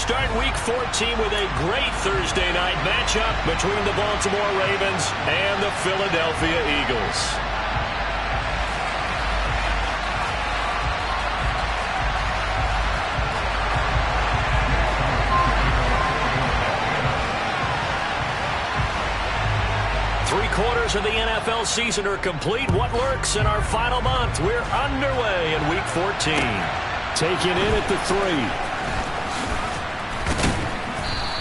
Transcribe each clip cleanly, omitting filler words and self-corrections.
start Week 14 with a great Thursday night matchup between the Baltimore Ravens and the Philadelphia Eagles. Three-quarters of the NFL season are complete. What works in our final month? We're underway in Week 14. Taking in at the 3.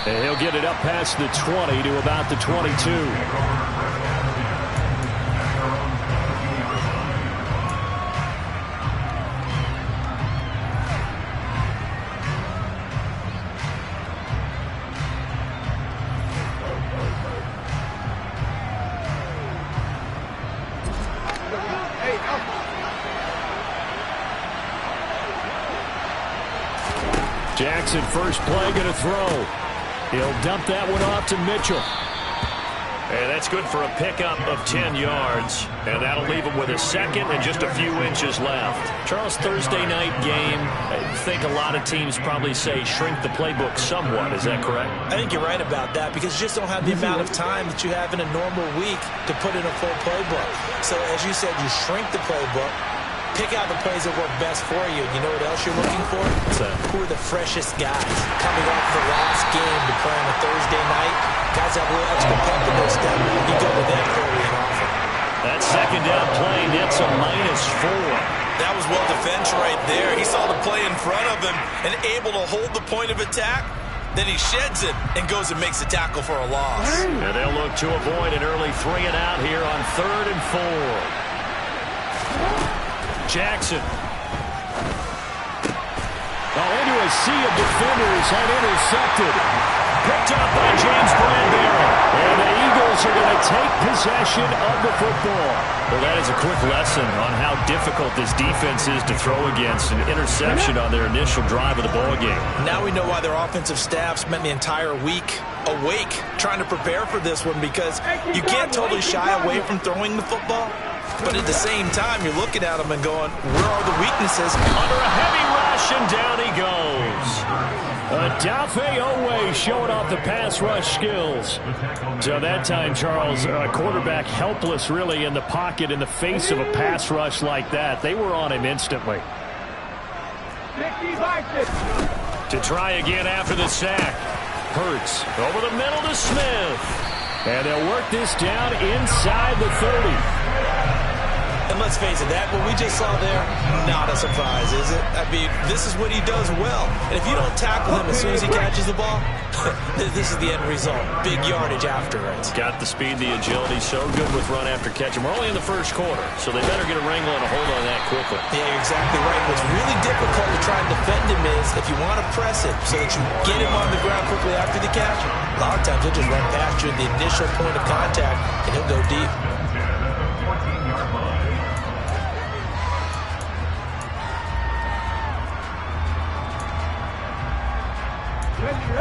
And he'll get it up past the 20 to about the 22. Jackson, first play, going to throw. He'll dump that one off to Mitchell. And that's good for a pickup of 10 yards. And that'll leave him with a second and just a few inches left. Charles, Thursday night game, I think a lot of teams probably say shrink the playbook somewhat. Is that correct? I think you're right about that because you just don't have the amount of time that you have in a normal week to put in a full playbook. So as you said, you shrink the playbook. Pick out the plays that work best for you. You know what else you're looking for? Who are the freshest guys coming off the last game to play on a Thursday night? Guys have a little extra pep in their step. You go to them early and often. That second down play nets a -4. That was well defense right there. He saw the play in front of him and able to hold the point of attack. Then he sheds it and goes and makes a tackle for a loss. And they'll look to avoid an early 3 and out here on 3rd and 4. Jackson. Into a sea of defenders and intercepted. Picked up by James Bradbury. And the Eagles are going to take possession of the football. Well, that is a quick lesson on how difficult this defense is to throw against. An interception on their initial drive of the ball game. Now we know why their offensive staff spent the entire week awake trying to prepare for this one because you can't totally shy away from throwing the football. But at the same time, you're looking at them and going, where are the weaknesses? Under a heavy rush, and down he goes. Odafe Oweh showing off the pass rush skills. So that time, Charles, quarterback helpless really in the pocket in the face of a pass rush like that. They were on him instantly. To try again after the sack. Hurts over the middle to Smith. And they'll work this down inside the 30. And let's face it, that what we just saw there, not a surprise, is it? I mean, this is what he does well. And if you don't tackle him as soon as he catches the ball, this is the end result. Big yardage after it. Got the speed, the agility, so good with run after catch. And we're only in the first quarter, so they better get a wrangle and a hold on that quickly. Yeah, you're exactly right. What's really difficult to try and defend him is if you want to press it so that you get him on the ground quickly after the catch, a lot of times he'll just run past you at the initial point of contact, and he'll go deep.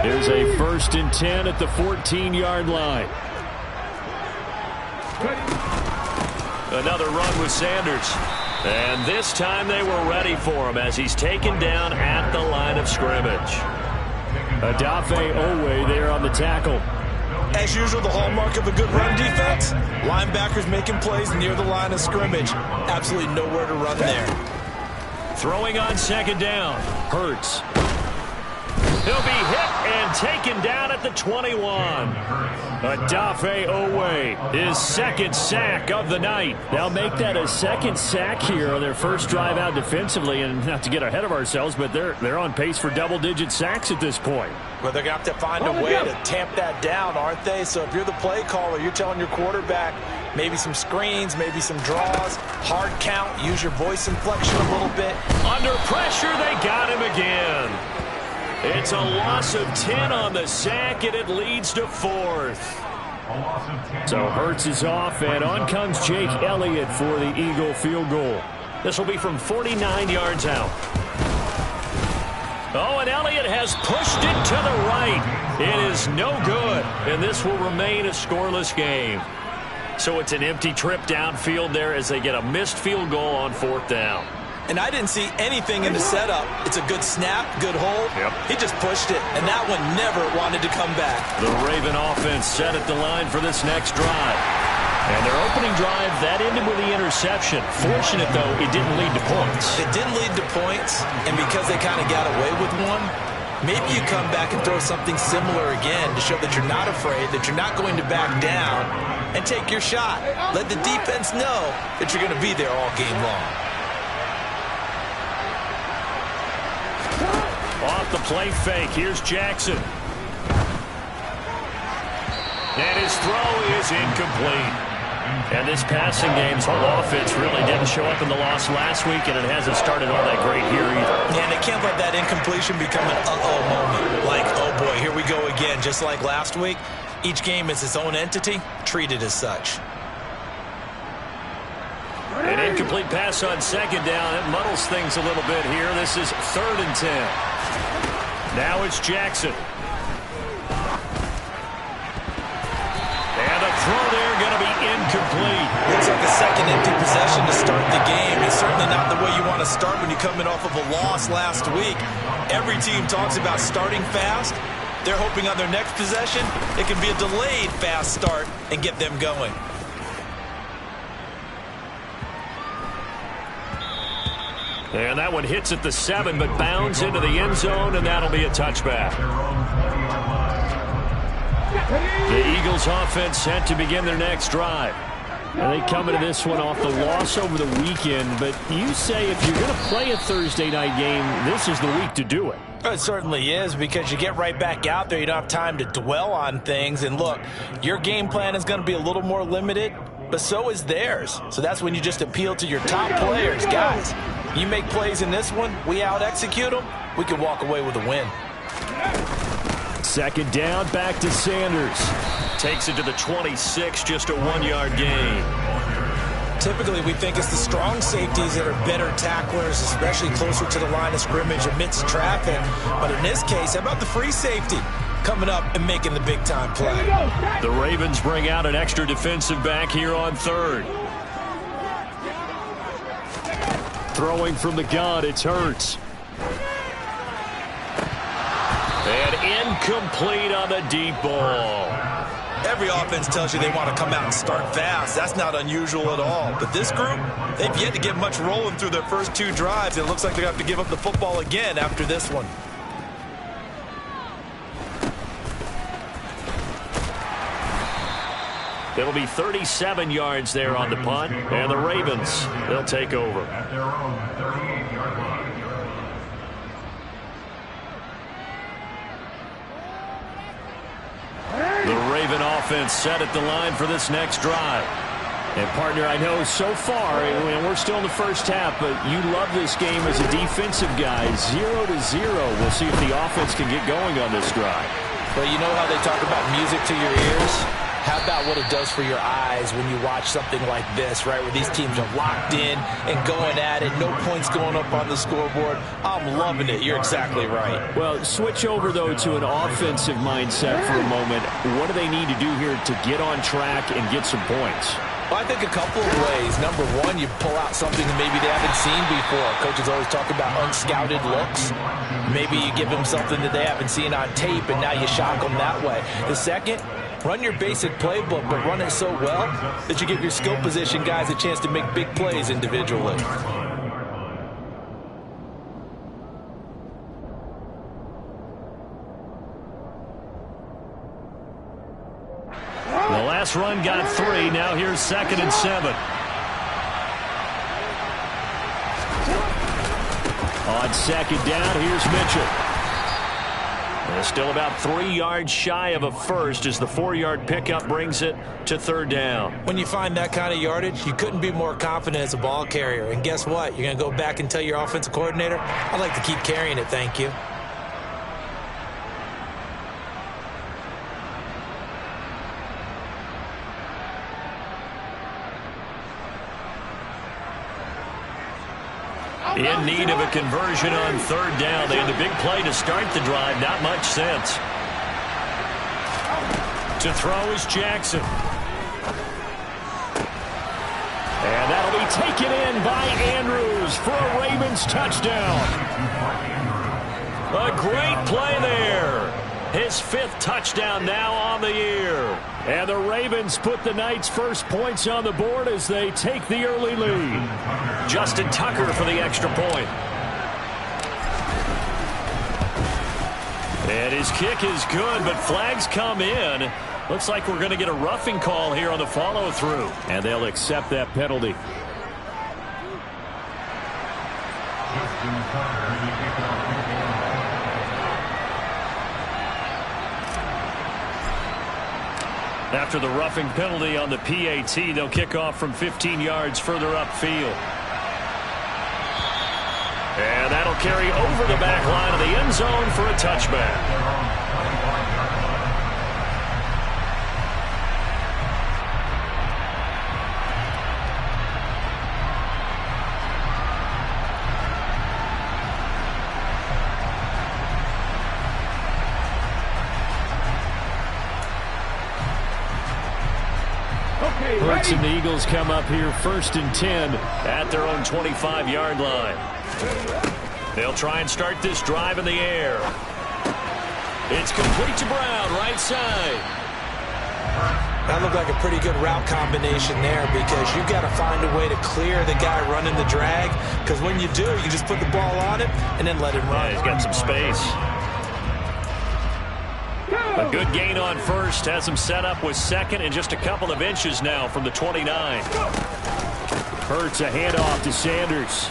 Here's a 1st and 10 at the 14-yard line. Another run with Sanders. And this time they were ready for him as he's taken down at the line of scrimmage. Odafe Oweh there on the tackle. As usual, the hallmark of a good run defense, linebackers making plays near the line of scrimmage. Absolutely nowhere to run there. Throwing on 2nd down. Hurts. He'll be hit and taken down at the 21. Odafe Oweh, his 2nd sack of the night. They'll make that a 2nd sack here on their first drive out defensively. And not to get ahead of ourselves, but they're on pace for double-digit sacks at this point. Well, they're going to have to find a way to tamp that down, aren't they? So if you're the play caller, you're telling your quarterback maybe some screens, maybe some draws, hard count, use your voice inflection a little bit. Under pressure, they got him again. It's a loss of 10 on the sack, and it leads to 4th. So Hurts is off, and on comes Jake Elliott for the Eagle field goal. This will be from 49 yards out. Oh, and Elliott has pushed it to the right. It is no good, and this will remain a scoreless game. So it's an empty trip downfield there as they get a missed field goal on 4th down. And I didn't see anything in the setup. It's a good snap, good hold. Yep. He just pushed it, and that one never wanted to come back. The Raven offense set at the line for this next drive. And their opening drive, that ended with the interception. Fortunate, though, it didn't lead to points. It didn't lead to points, and because they kind of got away with one, maybe you come back and throw something similar again to show that you're not afraid, that you're not going to back down, and take your shot. Let the defense know that you're going to be there all game long. Off the play fake, here's Jackson. And his throw is incomplete. And this passing game's whole offense really didn't show up in the loss last week, and it hasn't started all that great here either. And they can't let that incompletion become an uh-oh moment. Like, oh boy, here we go again, just like last week. Each game is its own entity, treated as such. An incomplete pass on second down. It muddles things a little bit here. This is 3rd and 10. Now it's Jackson. And the throw there going to be incomplete. Looks like a second empty possession to start the game. It's certainly not the way you want to start when you're coming off of a loss last week. Every team talks about starting fast. They're hoping on their next possession, it can be a delayed fast start and get them going. And that one hits at the 7, but bounds into the end zone, and that'll be a touchback. The Eagles offense set to begin their next drive. And they come into this one off the loss over the weekend, but you say if you're going to play a Thursday night game, this is the week to do it. It certainly is, because you get right back out there. You don't have time to dwell on things. And look, your game plan is going to be a little more limited, but so is theirs. So that's when you just appeal to your top players. Guys, you make plays in this one, we out-execute them, we can walk away with a win. 2nd down, back to Sanders. Takes it to the 26, just a 1-yard gain. Typically, we think it's the strong safeties that are better tacklers, especially closer to the line of scrimmage amidst traffic. But in this case, how about the free safety coming up and making the big-time play? The Ravens bring out an extra defensive back here on 3rd. Throwing from the gun, it's Hurts. And incomplete on the deep ball. Every offense tells you they want to come out and start fast. That's not unusual at all. But this group, they've yet to get much rolling through their first 2 drives. It looks like they're going to have to give up the football again after this one. It'll be 37 yards there on the punt, and the Ravens, they'll take over. At their own 38-yard line. The Raven offense set at the line for this next drive. And, partner, I know so far, and we're still in the first half, but you love this game as a defensive guy. 0-0. We'll see if the offense can get going on this drive. Well, you know how they talk about music to your ears? How about what it does for your eyes when you watch something like this, right, where these teams are locked in and going at it, no points going up on the scoreboard? I'm loving it. You're exactly right. Well, switch over, though, to an offensive mindset for a moment. What do they need to do here to get on track and get some points? Well, I think a couple of ways. Number one, you pull out something that maybe they haven't seen before. Coaches always talk about unscouted looks. Maybe you give them something that they haven't seen on tape, and now you shock them that way. The second, run your basic playbook, but run it so well that you give your skill position guys a chance to make big plays individually. The last run got 3. Now here's 2nd and 7. On 2nd down, here's Mitchell. And still about 3 yards shy of a first as the 4-yard pickup brings it to 3rd down. When you find that kind of yardage, you couldn't be more confident as a ball carrier. And guess what? You're going to go back and tell your offensive coordinator, I'd like to keep carrying it, thank you. In need of a conversion on 3rd down. They had the big play to start the drive. Not much sense. To throw is Jackson. And that'll be taken in by Andrews for a Ravens touchdown. A great play there. His 5th touchdown now on the year. And the Ravens put the night's first points on the board as they take the early lead. Justin Tucker for the extra point. And his kick is good, but flags come in. Looks like we're going to get a roughing call here on the follow-through. And they'll accept that penalty. After the roughing penalty on the PAT, they'll kick off from 15 yards further upfield. And that'll carry over the back line of the end zone for a touchback. Hurts and the Eagles come up here 1st and 10 at their own 25-yard line. They'll try and start this drive in the air. It's complete to Brown, right side. That looked like a pretty good route combination there because you've got to find a way to clear the guy running the drag, because when you do, you just put the ball on him and then let him run. Yeah, he's got some space. A good gain on first, has him set up with 2nd and just a couple of inches now from the 29. Hurts a handoff to Sanders.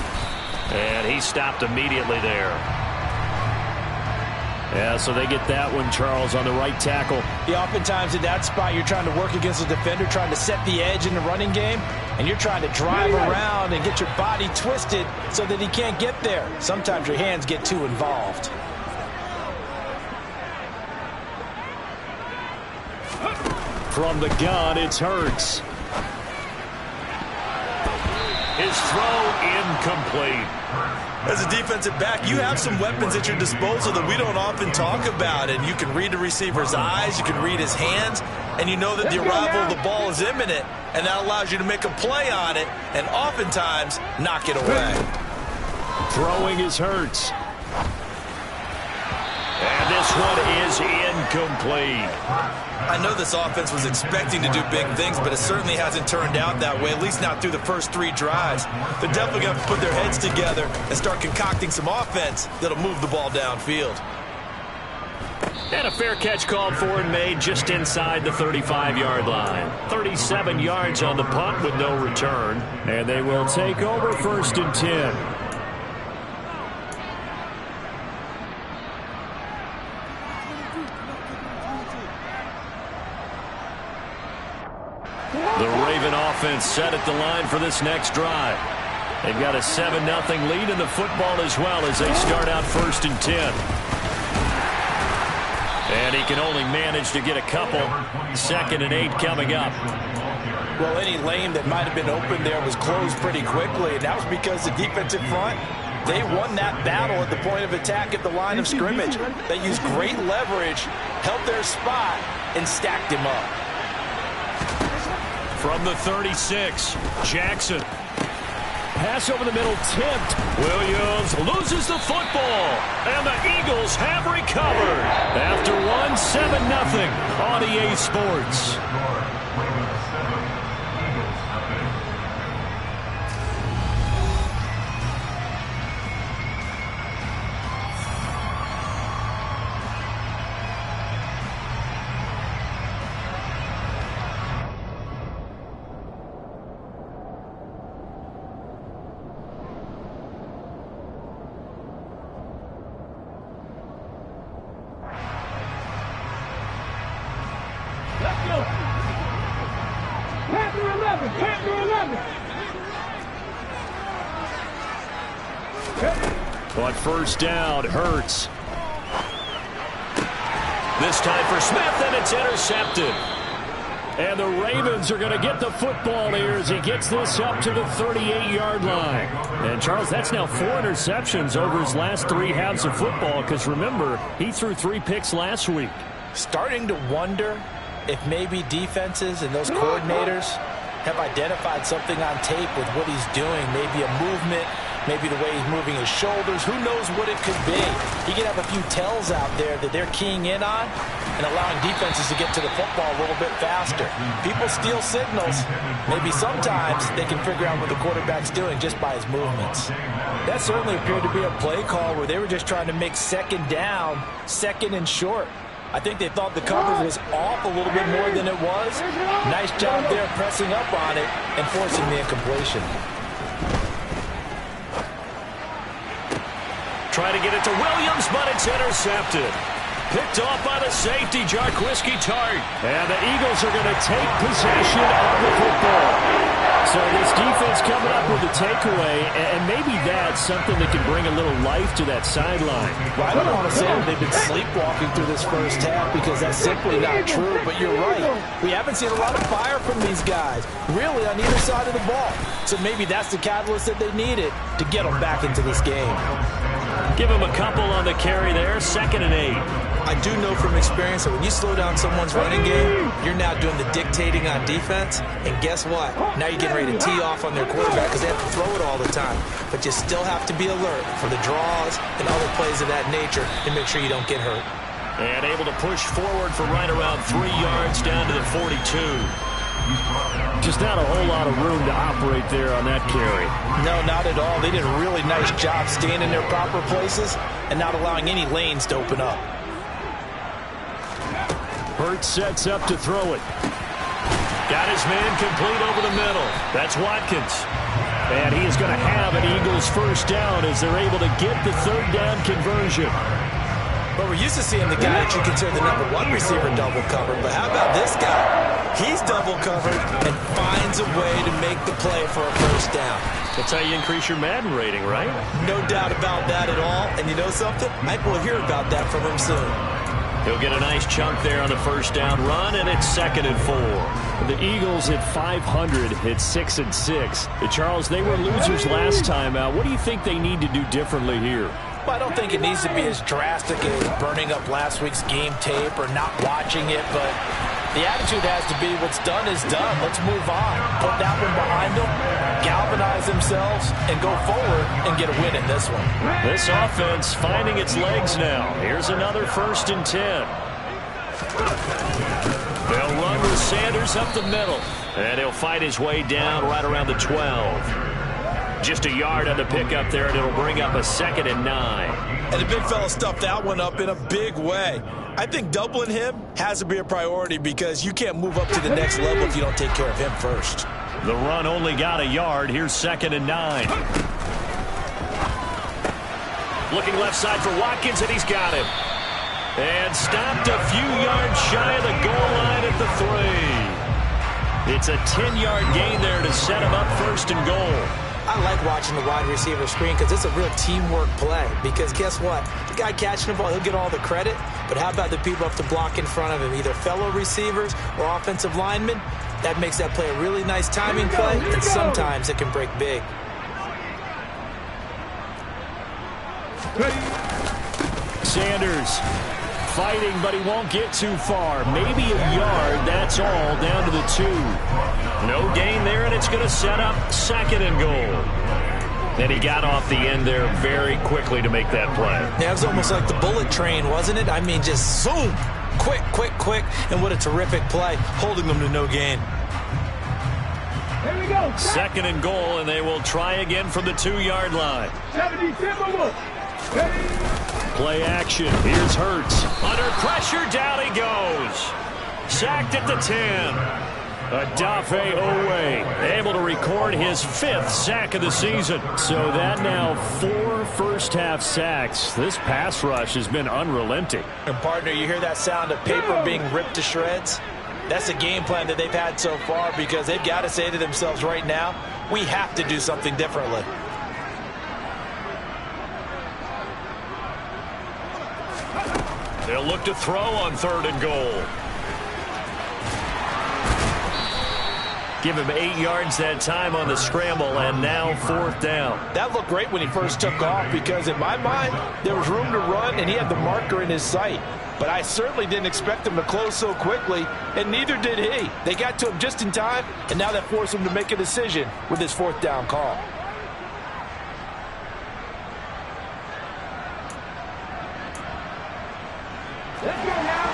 And he stopped immediately there. Yeah, so they get that one, Charles, on the right tackle. Yeah, oftentimes in that spot, you're trying to work against the defender, trying to set the edge in the running game, and you're trying to drive around and get your body twisted so that he can't get there. Sometimes your hands get too involved. From the gun, it's Hurts. His throw incomplete. As a defensive back, you have some weapons at your disposal that we don't often talk about. And you can read the receiver's eyes, you can read his hands, and you know that the arrival of the ball is imminent. And that allows you to make a play on it and oftentimes knock it away. Throwing is Hurts. And this one is incomplete. I know this offense was expecting to do big things, but it certainly hasn't turned out that way, at least not through the first 3 drives. They're definitely going to have to put their heads together and start concocting some offense that'll move the ball downfield. And a fair catch called for and made just inside the 35-yard line. 37 yards on the punt with no return. And they will take over 1st and 10. The Raven offense set at the line for this next drive. They've got a 7-0 lead in the football as well as they start out 1st and 10. And he can only manage to get a couple. 2nd and 8 coming up. Well, any lane that might have been open there was closed pretty quickly, and that was because the defensive front, they won that battle at the point of attack at the line of scrimmage. They used great leverage, held their spot, and stacked him up. From the 36, Jackson. Pass over the middle, tipped. Williams loses the football, and the Eagles have recovered. After one, 7-0 on EA Sports. On 1st down, Hurts. This time for Smith, and it's intercepted. And the Ravens are going to get the football here as he gets this up to the 38-yard line. And, Charles, that's now 4 interceptions over his last 3 halves of football because, remember, he threw 3 picks last week. Starting to wonder if maybe defenses and those coordinators have identified something on tape with what he's doing. Maybe a movement, maybe the way he's moving his shoulders. Who knows what it could be? He could have a few tells out there that they're keying in on and allowing defenses to get to the football a little bit faster. People steal signals. Maybe sometimes they can figure out what the quarterback's doing just by his movements. That certainly appeared to be a play call where they were just trying to make second down, second and short. I think they thought the coverage was off a little bit more than it was. Nice job there pressing up on it and forcing the incompletion. Trying to get it to Williams, but it's intercepted. Picked off by the safety, Jarquiski Tart. And the Eagles are going to take possession of the football. So this defense coming up with a takeaway, and maybe that's something that can bring a little life to that sideline. Well, I don't want to say that they've been sleepwalking through this first half because that's simply not true, but you're right. We haven't seen a lot of fire from these guys, really, on either side of the ball. So maybe that's the catalyst that they needed to get them back into this game. Give him a couple on the carry there, 2nd and 8. I do know from experience that when you slow down someone's running game, you're now doing the dictating on defense. And guess what? Now you're getting ready to tee off on their quarterback because they have to throw it all the time. But you still have to be alert for the draws and other plays of that nature to make sure you don't get hurt. And able to push forward for right around 3 yards down to the 42. Just not a whole lot of room to operate there on that carry. No, not at all. They did a really nice job staying in their proper places and not allowing any lanes to open up. Hurts sets up to throw it. Got his man complete over the middle. That's Watkins. And he is going to have an Eagles first down as they're able to get the 3rd down conversion. But we're used to seeing the guy that you consider the #1 receiver double covered. But how about this guy? He's double covered and finds a way to make the play for a first down. That's how you increase your Madden rating, right? No doubt about that at all. And you know something? I think we'll hear about that from him soon. He'll get a nice chunk there on the first down run, and it's 2nd and 4. The Eagles at 500 at 6 and 6. Charles, they were losers last time out. What do you think they need to do differently here? Well, I don't think it needs to be as drastic as burning up last week's game tape or not watching it, but the attitude has to be what's done is done. Let's move on. Put that one behind them, galvanize themselves, and go forward and get a win in this one. This offense finding its legs now. Here's another 1st and 10. They'll run with Sanders up the middle, and he'll fight his way down right around the 12. Just a yard on the pickup there, and it'll bring up a 2nd and 9. And the big fella stuffed that one up in a big way. I think doubling him has to be a priority because you can't move up to the next level if you don't take care of him first. The run only got a yard. Here's 2nd and 9. Looking left side for Watkins, and he's got him. And stopped a few yards shy of the goal line at the 3. It's a 10-yard gain there to set him up 1st and goal. I like watching the wide receiver screen because it's a real teamwork play. Because guess what? The guy catching the ball, he'll get all the credit. But how about the people up to block in front of him, either fellow receivers or offensive linemen? That makes that play a really nice timing play, and sometimes it can break big. Sanders fighting, but he won't get too far. Maybe a yard, that's all, down to the 2. No gain there, and it's going to set up 2nd and goal. And he got off the end there very quickly to make that play. Yeah, it was almost like the bullet train, wasn't it? I mean, just zoom, quick, quick, quick, and what a terrific play, holding them to no gain. Here we go. 2nd and goal, and they will try again from the 2-yard line. 70, Play action. Here's Hurts. Under pressure, down he goes. Sacked at the 10. Odafe Owe able to record his 5th sack of the season. So that now 4 first-half sacks. This pass rush has been unrelenting. And partner, you hear that sound of paper being ripped to shreds? That's the game plan that they've had so far because they've got to say to themselves right now, we have to do something differently. They'll look to throw on 3rd and goal. Give him 8 yards that time on the scramble, and now 4th down. That looked great when he first took off because in my mind, there was room to run, and he had the marker in his sight. but I certainly didn't expect them to close so quickly, and neither did he. They got to him just in time, and now that forced him to make a decision with his fourth down call. Let's go now.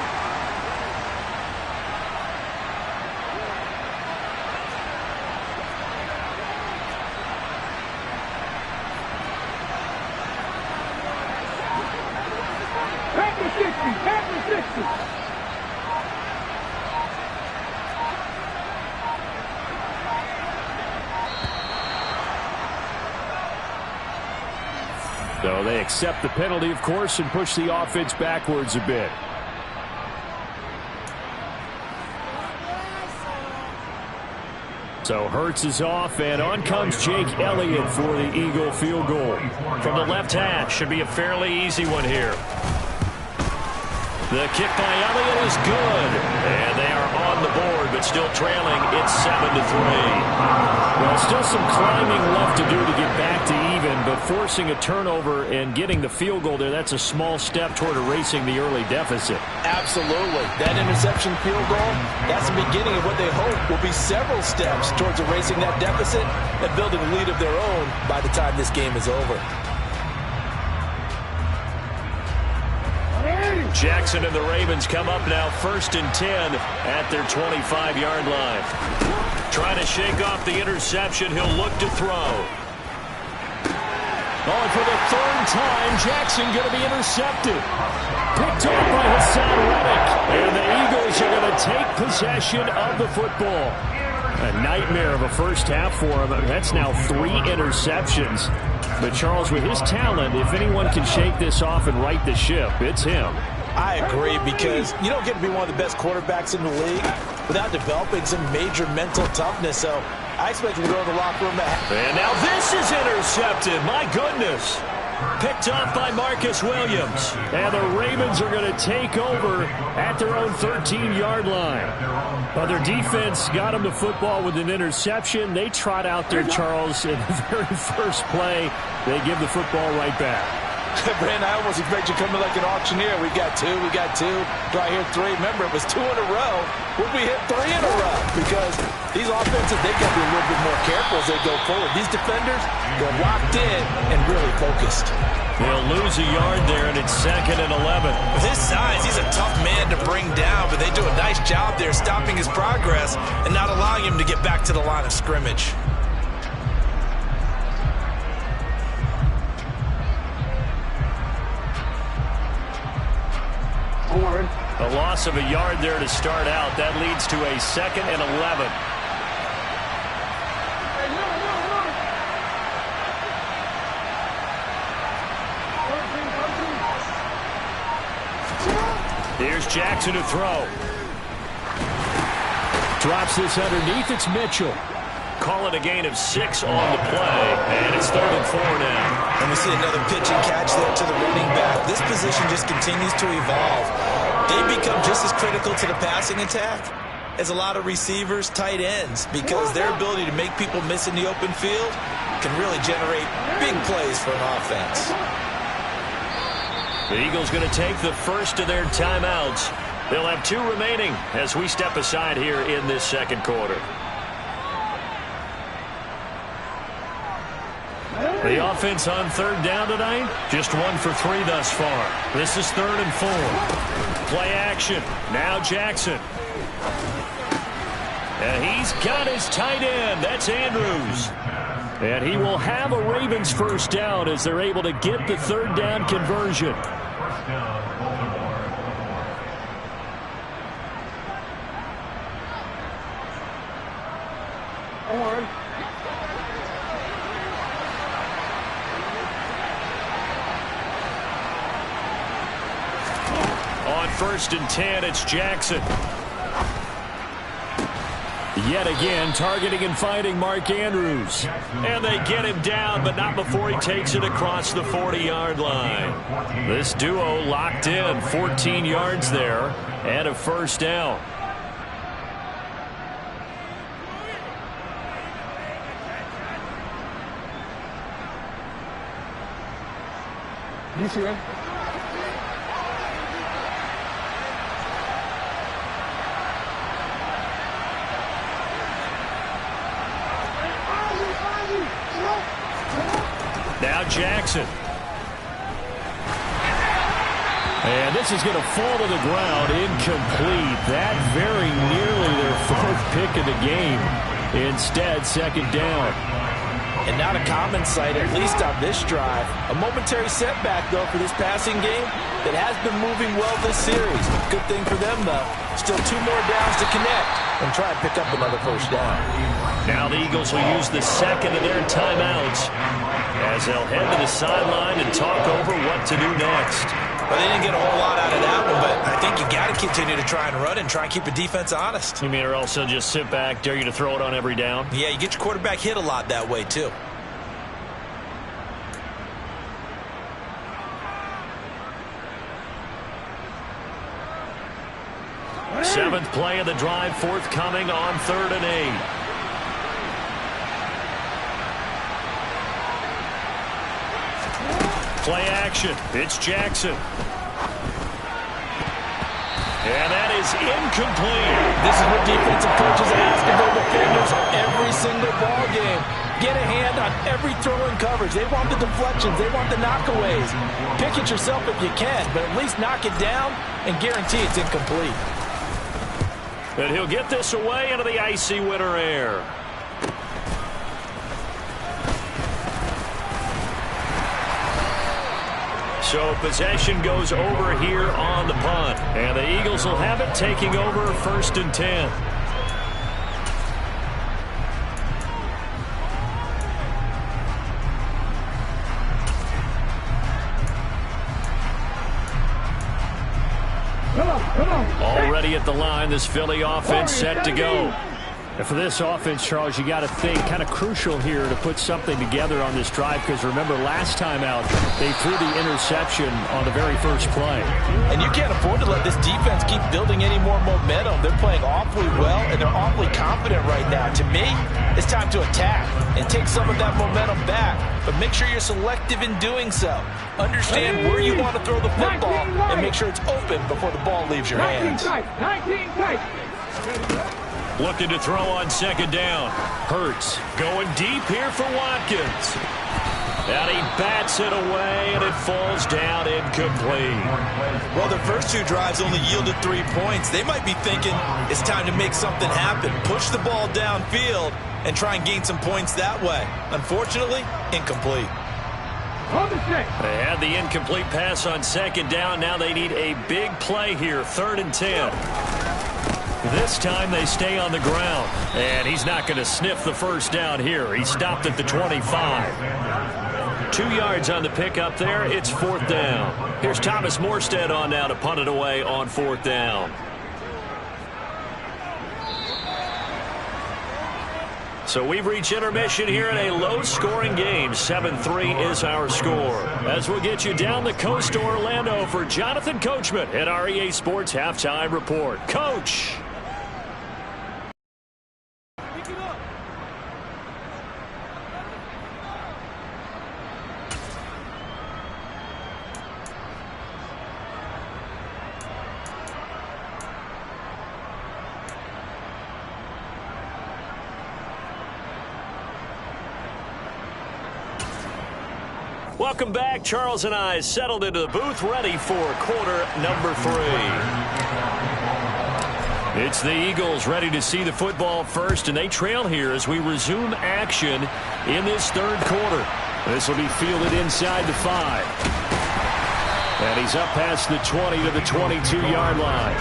Back to 60. Back to 60. So they accept the penalty, of course, and push the offense backwards a bit. So Hurts is off, and on comes Jake Elliott for the Eagle field goal. From the left hash, should be a fairly easy one here. The kick by Elliott is good. And they are on the board, but still trailing. It's 7-3. Well, still some climbing left to do to get back to even, but forcing a turnover and getting the field goal there, that's a small step toward erasing the early deficit. Absolutely. That interception field goal, that's the beginning of what they hope will be several steps towards erasing that deficit and building a lead of their own by the time this game is over. Jackson and the Ravens come up now 1st and 10 at their 25-yard line. Trying to shake off the interception. He'll look to throw. Oh, and for the third time, Jackson going to be intercepted. Picked off by Hassan Reddick. And the Eagles are going to take possession of the football. A nightmare of a first half for him. That's now 3 interceptions. But Charles, with his talent, if anyone can shake this off and right the ship, it's him. I agree, because you don't get to be one of the best quarterbacks in the league without developing some major mental toughness. So I expect him to go to the locker room. And now this is intercepted. My goodness. Picked off by Marcus Williams. And the Ravens are going to take over at their own 13-yard line. But their defense got them the football with an interception. They trot out there, Charles, in the very first play. They give the football right back. Brandon, I almost expect you to come in like an auctioneer. We got 2, we got 2. Do I hear 3? Remember, it was 2 in a row. Would we hit 3 in a row? Because these offenses, they got to be a little bit more careful as they go forward. These defenders, they're locked in and really focused. They'll lose a yard there, and it's 2nd and 11. With his size, he's a tough man to bring down, but they do a nice job there stopping his progress and not allowing him to get back to the line of scrimmage. A loss of a yard there to start out. That leads to a 2nd and 11. Here's Jackson to throw. Drops this underneath. It's Mitchell. Call it a gain of 6 on the play, and it's 3rd and 4 now. And we see another pitch and catch there to the running back. This position just continues to evolve. They become just as critical to the passing attack as a lot of receivers, tight ends, because their ability to make people miss in the open field can really generate big plays for an offense. The Eagles going to take the first of their timeouts. They'll have 2 remaining as we step aside here in this second quarter. The offense on 3rd down tonight, just 1 for 3 thus far. This is 3rd and 4. Play action. Now Jackson. And he's got his tight end. That's Andrews. And he will have a Ravens first down as they're able to get the 3rd down conversion. On 1st and 10, it's Jackson. Yet again, targeting and finding Mark Andrews. And they get him down, but not before he takes it across the 40-yard line. This duo locked in, 14 yards there, and a first down. You see it? Jackson. And this is going to fall to the ground, incomplete. That very nearly their fourth pick of the game. Instead, second down. And not a common sight, at least on this drive. A momentary setback, though, for this passing game that has been moving well this series. Good thing for them, though. Still 2 more downs to connect and try and pick up another first down. Now the Eagles will use the second of their timeouts as they'll head to the sideline and talk over what to do next. Well, they didn't get a whole lot out of that one, but I think you got to continue to try and run and try and keep the defense honest. You mean or also just sit back, dare you to throw it on every down? Yeah, you get your quarterback hit a lot that way, too. Seventh play of the drive forthcoming on 3rd and 8. Play action. It's Jackson. And that is incomplete. This is what defensive coaches ask of their defenders every single ball game. Get a hand on every throw in coverage. They want the deflections. They want the knockaways. Pick it yourself if you can, but at least knock it down and guarantee it's incomplete. And he'll get this away into the icy winter air. So possession goes over here on the punt. And the Eagles will have it, taking over 1st and 10. Already at the line, this Philly offense set to go. And for this offense, Charles, you got to think kind of crucial here to put something together on this drive, because remember last time out they threw the interception on the very first play. And you can't afford to let this defense keep building any more momentum. They're playing awfully well, and they're awfully confident right now. To me, it's time to attack and take some of that momentum back, but make sure you're selective in doing so. Understand where you want to throw the football and make sure it's open before the ball leaves your hands. 19 tight. Looking to throw on 2nd down. Hurts going deep here for Watkins. And he bats it away, and it falls down incomplete. Well, their first 2 drives only yielded 3 points. They might be thinking it's time to make something happen. Push the ball downfield and try and gain some points that way. Unfortunately, incomplete. They had the incomplete pass on 2nd down. Now they need a big play here. 3rd and 10. This time they stay on the ground. And he's not going to sniff the first down here. He stopped at the 25. 2 yards on the pickup there. It's 4th down. Here's Thomas Morstead on now to punt it away on 4th down. So we've reached intermission here in a low-scoring game. 7-3 is our score. As we'll get you down the coast to Orlando for Jonathan Coachman at our EA Sports Halftime Report. Coach! Welcome back. Charles and I settled into the booth, ready for quarter number 3. It's the Eagles ready to see the football first, and they trail here as we resume action in this 3rd quarter. This will be fielded inside the 5. And he's up past the 20 to the 22-yard line.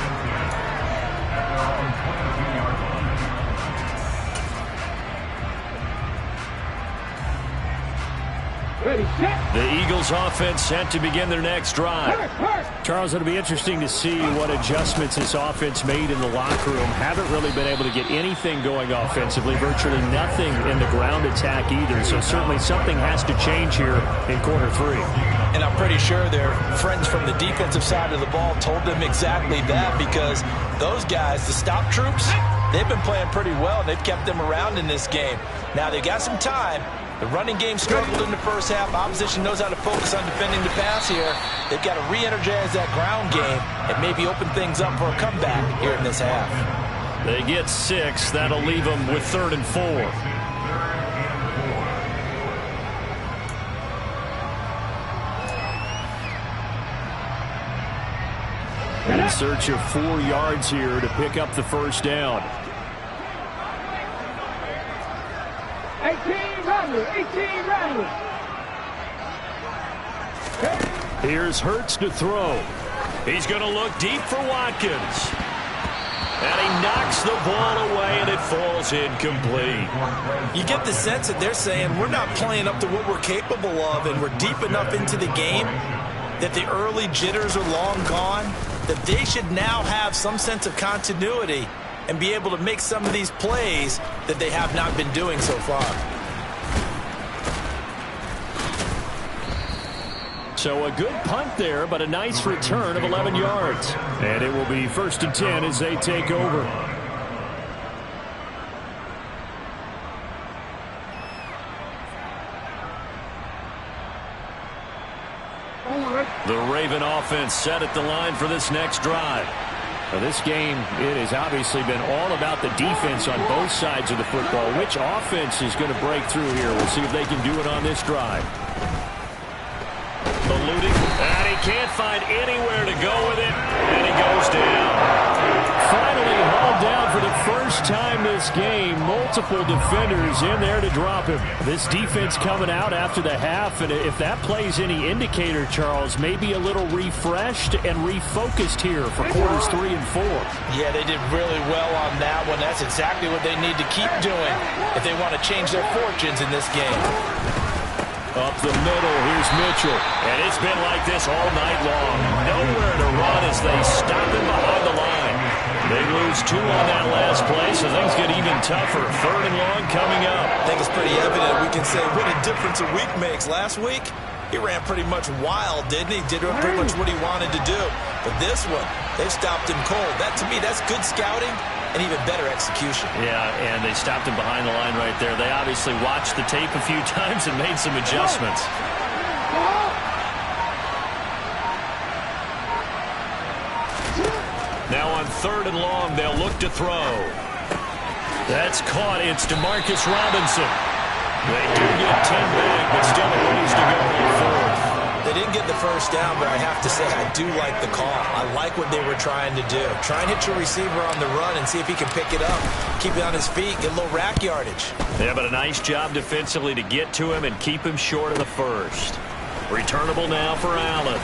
The Eagles offense set to begin their next drive. Charles, it'll be interesting to see what adjustments this offense made in the locker room. Haven't really been able to get anything going offensively, virtually nothing in the ground attack either. So certainly something has to change here in quarter 3. And I'm pretty sure their friends from the defensive side of the ball told them exactly that, because those guys, the stop troops, they've been playing pretty well. They've kept them around in this game. Now they've got some time. The running game struggled in the first half. Opposition knows how to focus on defending the pass here. They've got to re-energize that ground game and maybe open things up for a comeback here in this half. They get 6. That'll leave them with 3rd and 4. In search of 4 yards here to pick up the first down. 18 Rattler. Here's Hurts to throw. He's going to look deep for Watkins. And he knocks the ball away, and it falls incomplete. You get the sense that they're saying we're not playing up to what we're capable of, and we're deep enough into the game that the early jitters are long gone, that they should now have some sense of continuity and be able to make some of these plays that they have not been doing so far. So a good punt there, but a nice return of 11 yards. And it will be 1st and 10 as they take over. The Raven offense set at the line for this next drive. Now this game, it has obviously been all about the defense on both sides of the football. Which offense is going to break through here? We'll see if they can do it on this drive. Eluding, and he can't find anywhere to go with it, and he goes down. Finally hauled down for the first time this game. Multiple defenders in there to drop him. This defense coming out after the half, and if that plays any indicator, Charles, maybe a little refreshed and refocused here for quarters 3 and 4. Yeah, they did really well on that one. That's exactly what they need to keep doing if they want to change their fortunes in this game. Up the middle, here's Mitchell. And it's been like this all night long. Nowhere to run as they stop him behind the line. They lose 2 on that last play, so things get even tougher. 3rd and long coming up. I think it's pretty evident. We can say what a difference a week makes. Last week, he ran pretty much wild, didn't he? Did pretty much what he wanted to do. But this one, they've stopped him cold. That, to me, that's good scouting and even better execution. Yeah, and they stopped him behind the line right there. They obviously watched the tape a few times and made some adjustments. Now on 3rd and long, they'll look to throw. That's caught. It's DeMarcus Robinson. They do get 10 back, but still a ways to go on 4th. They didn't get the first down, but I have to say I do like the call. I like what they were trying to do. Try and hit your receiver on the run and see if he can pick it up, keep it on his feet, get a little rack yardage. Yeah, but a nice job defensively to get to him and keep him short of the first. Returnable now for Allen.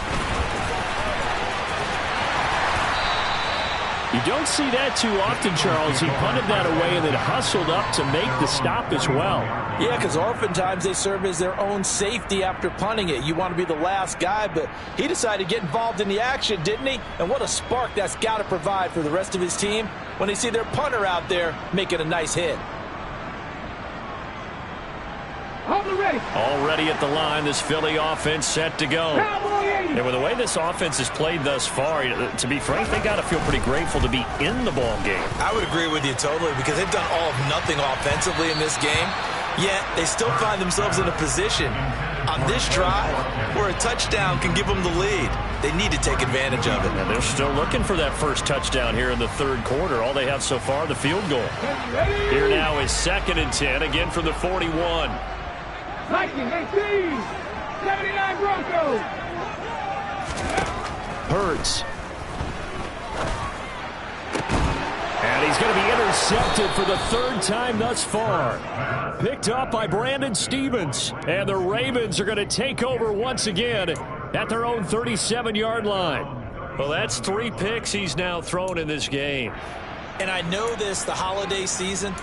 You don't see that too often, Charles. He punted that away and then hustled up to make the stop as well. Yeah, because oftentimes they serve as their own safety after punting it. You want to be the last guy, but he decided to get involved in the action, didn't he? And what a spark that's got to provide for the rest of his team when they see their punter out there making a nice hit. Already at the line, this Philly offense set to go. And with the way this offense has played thus far, to be frank, they got to feel pretty grateful to be in the ball game. I would agree with you totally because they've done all of nothing offensively in this game, yet they still find themselves in a position on this drive where a touchdown can give them the lead. They need to take advantage of it. And they're still looking for that first touchdown here in the 3rd quarter. All they have so far, the field goal. Here now is 2nd and 10, again from the 41. Vikings 18, 79 Broncos. Hurts. And he's going to be intercepted for the 3rd time thus far. Picked up by Brandon Stevens. And the Ravens are going to take over once again at their own 37-yard line. Well, that's 3 picks he's now thrown in this game. And I know this, the holiday season,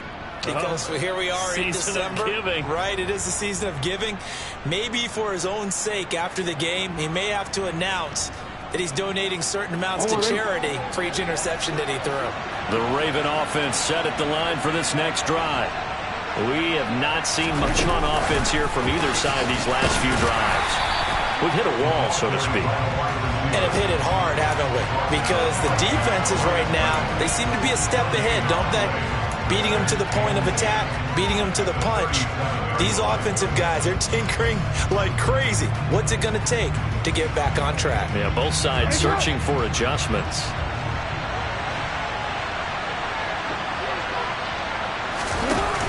because here we are in December, right? It is the season of giving. Maybe for his own sake after the game, he may have to announce that he's donating certain amounts to charity for each interception that he threw. The Raven offense set at the line for this next drive. We have not seen much on offense here from either side these last few drives. We've hit a wall, so to speak. And have hit it hard, haven't we? Because the defenses right now, they seem to be a step ahead, don't they? Beating them to the point of attack, beating them to the punch. These offensive guys are tinkering like crazy. What's it going to take to get back on track? Yeah, both sides searching for adjustments.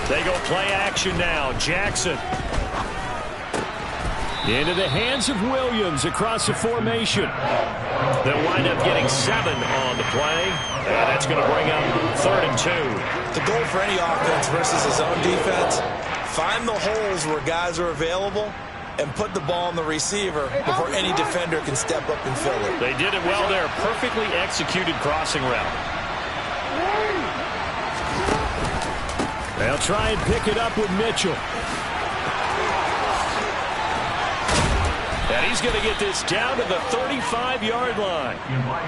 They go play action now. Jackson. Into the hands of Williams across the formation. They'll wind up getting 7 on the play. And that's going to bring up 3rd and 2. The goal for any offense versus his own defense, find the holes where guys are available and put the ball on the receiver before any defender can step up and fill it. They did it well there. Perfectly executed crossing route. They'll try and pick it up with Mitchell. And he's going to get this down to the 35-yard line.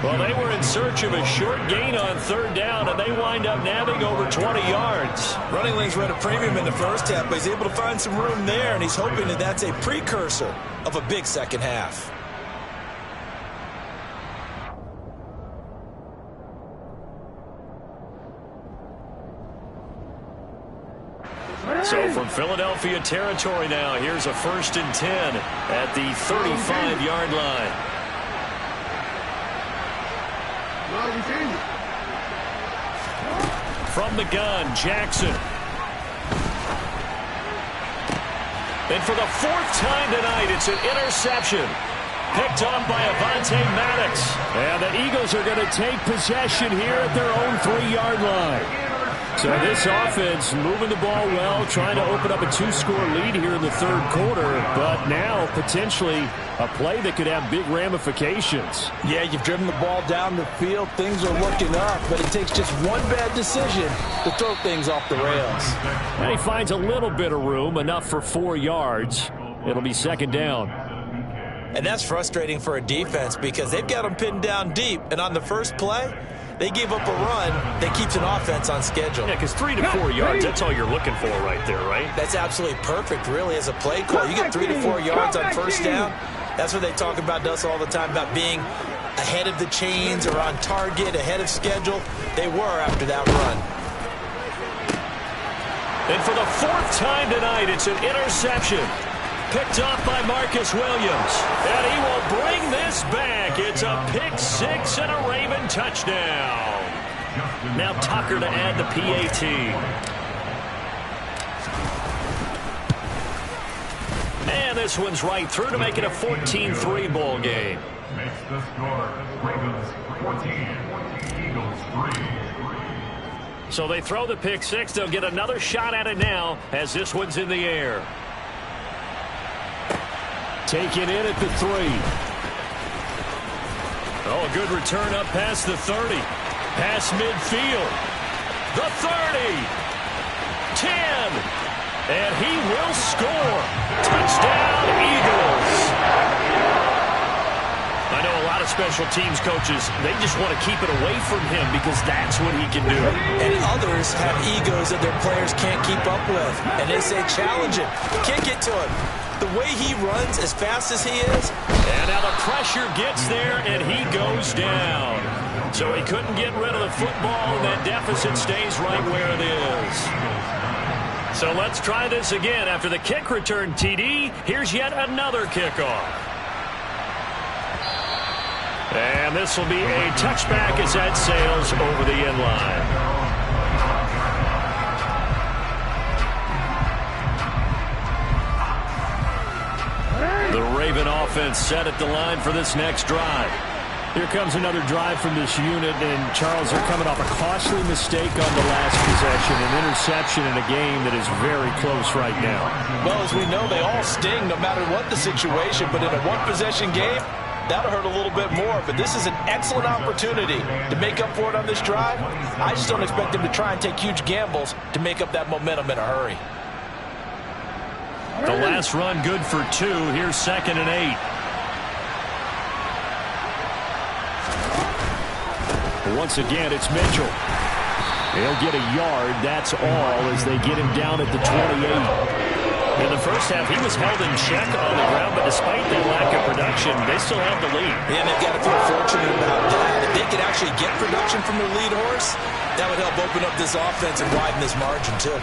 Well, they were in search of a short gain on 3rd down, and they wind up nabbing over 20 yards. Running lanes were at a premium in the first half, but he's able to find some room there, and he's hoping that that's a precursor of a big second half. So from Philadelphia territory now, here's a 1st and 10 at the 35-yard line. From the gun, Jackson. And for the 4th time tonight, it's an interception. Picked off by Avonte Maddox. And the Eagles are going to take possession here at their own 3-yard line. So this offense moving the ball well, trying to open up a 2-score lead here in the 3rd quarter, but now potentially a play that could have big ramifications. Yeah, you've driven the ball down the field. Things are looking up, but it takes just one bad decision to throw things off the rails. And he finds a little bit of room, enough for 4 yards. It'll be 2nd down. And that's frustrating for a defense because they've got them pinned down deep, and on the first play, they give up a run that keeps an offense on schedule. Yeah, because 3 to 4 yards, that's all you're looking for right there, right? That's absolutely perfect, really, as a play call. You get 3 to 4 yards on 1st down. That's what they talk about us all the time, about being ahead of the chains or on target, ahead of schedule. They were after that run. And for the 4th time tonight, it's an interception. Picked off by Marcus Williams. And he will bring this back. It's a pick 6 and a Raven touchdown. Now Tucker to add the PAT. And this one's right through to make it a 14-3 ball game. Makes the score Ravens 14, Eagles 3. So they throw the pick 6. They'll get another shot at it now as this one's in the air. Taken in at the 3. Oh, a good return up past the 30. Past midfield. The 30. 10. And he will score. Touchdown, Eagles. I know a lot of special teams coaches, they just want to keep it away from him because that's what he can do. And others have egos that their players can't keep up with. And they say, challenge him. Kick it to him. The way he runs as fast as he is. And now the pressure gets there, and he goes down. So he couldn't get rid of the football, and that deficit stays right where it is. So let's try this again. After the kick return TD, here's yet another kickoff. And this will be a touchback as that sails over the end line. The Raven offense set at the line for this next drive. Here comes another drive from this unit, and Charles, are coming off a costly mistake on the last possession, an interception in a game that is very close right now. Well, as we know, they all sting no matter what the situation, but in a one-possession game, that'll hurt a little bit more. But this is an excellent opportunity to make up for it on this drive. I just don't expect them to try and take huge gambles to make up that momentum in a hurry. The last run good for 2. Here's 2nd and 8. Once again, it's Mitchell. They'll get a yard, that's all, as they get him down at the 28. In the first half, he was held in check on the ground, but despite that lack of production, they still have the lead. Yeah, they've got to feel fortunate about that. If they could actually get production from their lead horse, that would help open up this offense and widen this margin, too.